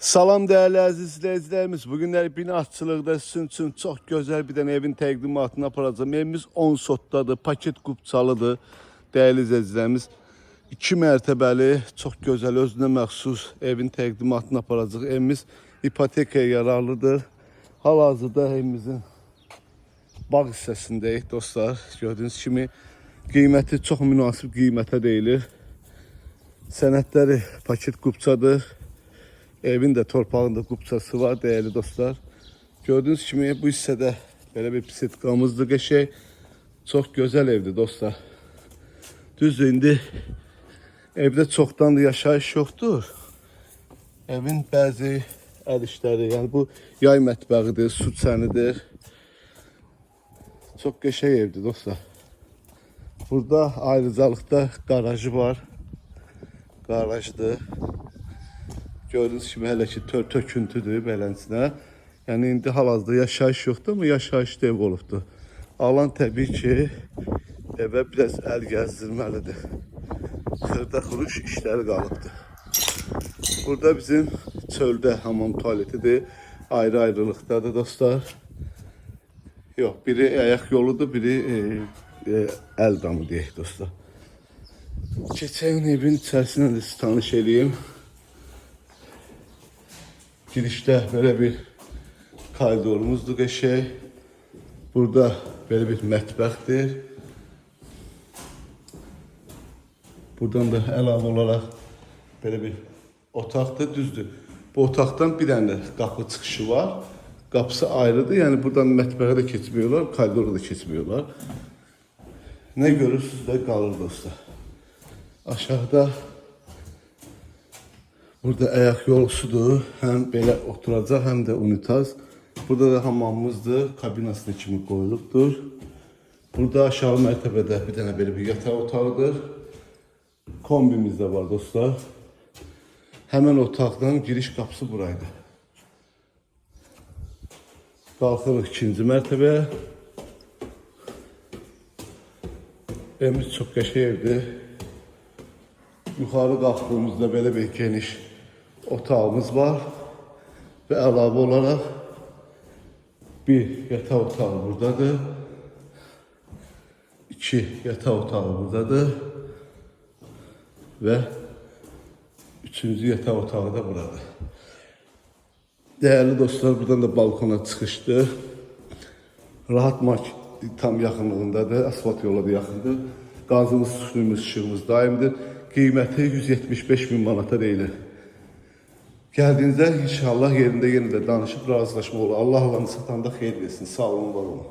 Salam değerli əziz izləyicilərimiz. Bugünlər binaçılıqda sizin üçün çox gözəl bir dənə evin təqdimatını aparacağım. Evimiz 10 sotdadır, paket qubçalıdır değerli izləyicilərimiz. 2 mərtəbəli, çox gözəl, özünə məxsus evin təqdimatını aparacaq. Evimiz ipotekaya yararlıdır. Hal-hazırda evimizin bağ hissəsindəyik dostlar. Gördüyünüz kimi qiyməti çox münasib qiymətə deyilir. Sənədləri paket qubçadır. Evin de torpağında qubçası var değerli dostlar. Gördüğünüz kimi bu hissədə belə bir pisitkamızdır qəşəng. Çox gözəl evdir dostlar. Düzdür, indi evdə çoxdan da yaşayış yoxdur. Evin bəzi əl işləri, yəni bu yay mətbəxidir, su çənidir. Çox qəşəng evdir dostlar. Burada ayrıcalıqda garajı var. Garajdır. Gördüğünüz kimi hələ ki töküntüdür belənsinə. Yəni indi hal-hazırda yaşayış yoxdur, amma yaşayışlı ev olubdur. Alan təbii ki evə biraz əl gəzdirməlidir. Xırda-xuruş işləri qalıbdır. Burada bizim çöldə hamam tualetidir. Ayrı-ayrılıqdadır dostlar. Yox, biri ayak yoludur, biri əl damı deyək dostlar. Keçən evin içərisində də sizi tanış edeyim. Girişte böyle bir koridorumuzdur qəşəng. Burada böyle bir mətbəxdir. Buradan da əlavə olaraq böyle bir otaqdır, düzdür. Bu otaqdan bir dənə qapı çıxışı var. Qapısı ayrıdır, yəni buradan mətbəxə də keçmiyorlar, koridora da keçmiyorlar. Ne görürsünüz de qalır dostlar. Aşağıda burada ayak yolsudur. Hem belə oturacaq, hem de unitaz. Burada da hamamımızdır. Kabinasının kimi qoyulubdur. Burada aşağı mərtəbədə bir dənə belə bir yataq otağıdır. Kombimiz de var dostlar. Hemen otaqdan giriş qapısı buraydı. Qalxırıq ikinci mərtəbəyə. Evimiz çox qəşəng evdir. Yuxarı qalxdığımızda belə bir geniş otağımız var ve əlavə olarak bir yataq otağı buradadır. 2 yataq otağı buradadır ve 3. yataq otağı da burada. Değerli dostlar, buradan da balkona çıxışdır. Rahat market tam yaxınlığındadır, asfalt yola da yaxındır. Qazımız, suyumuz, işığımız daimdir. Qiyməti 175 bin manata deyilir. Geldiğinizde inşallah yerinde yeniden danışıp razılaşma olur. Allah Allah'ını satanda xeyir versin. Sağ olun, var olun.